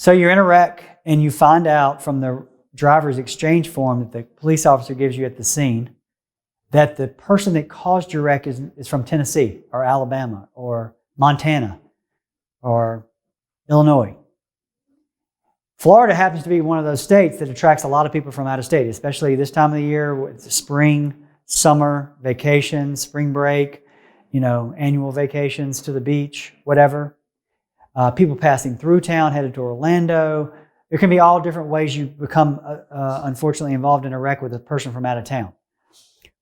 So you're in a wreck and you find out from the driver's exchange form that the police officer gives you at the scene that the person that caused your wreck is from Tennessee or Alabama or Montana or Illinois. Florida happens to be one of those states that attracts a lot of people from out of state, especially this time of the year with spring, summer, vacations, spring break, annual vacations to the beach, whatever. People passing through town, headed to Orlando. There can be all different ways you become, unfortunately, involved in a wreck with a person from out of town.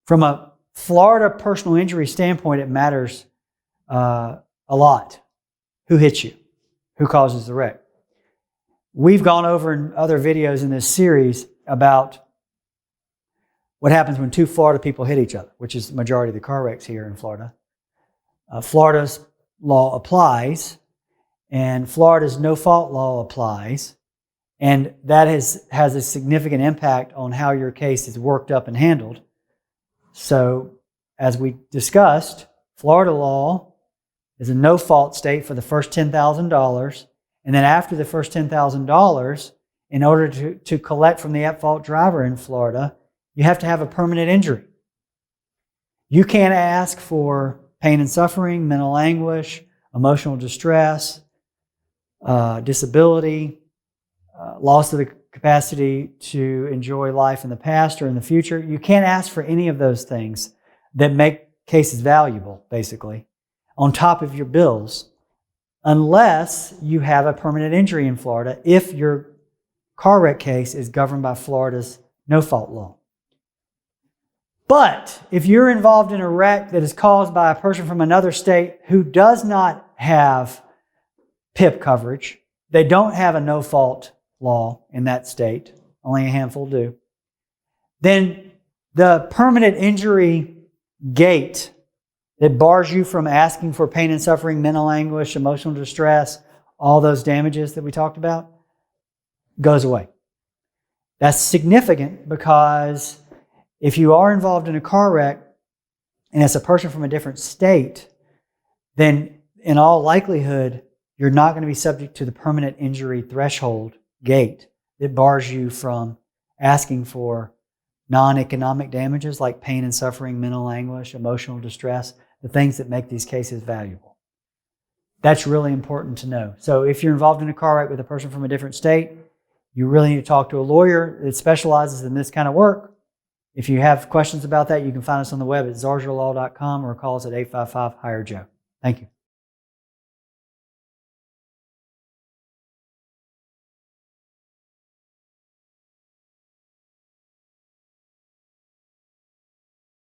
From a Florida personal injury standpoint, it matters a lot. Who hits you? Who causes the wreck? We've gone over in other videos in this series about what happens when two Florida people hit each other, which is the majority of the car wrecks here in Florida. Florida's law applies, and Florida's NoFault Law applies, and that has a significant impact on how your case is worked up and handled. So, as we discussed, Florida law is a no-fault state for the first $10,000, and then after the first $10,000, in order to collect from the at-fault driver in Florida, you have to have a permanent injury. You can't ask for pain and suffering, mental anguish, emotional distress, disability, loss of the capacity to enjoy life in the past or in the future. You can't ask for any of those things that make cases valuable, basically, on top of your bills, unless you have a permanent injury in Florida if your car wreck case is governed by Florida's no-fault law. But if you're involved in a wreck that is caused by a person from another state who does not have PIP coverage, they don't have a no-fault law in that state, only a handful do, then the permanent injury gate that bars you from asking for pain and suffering, mental anguish, emotional distress, all those damages that we talked about, goes away. That's significant because if you are involved in a car wreck and it's a person from a different state, then in all likelihood, you're not going to be subject to the permanent injury threshold gate that bars you from asking for non-economic damages like pain and suffering, mental anguish, emotional distress, the things that make these cases valuable. That's really important to know. So if you're involved in a car wreck with a person from a different state, you really need to talk to a lawyer that specializes in this kind of work. If you have questions about that, you can find us on the web at zarzaurlaw.com or call us at 855-HIRE-JOE. Thank you.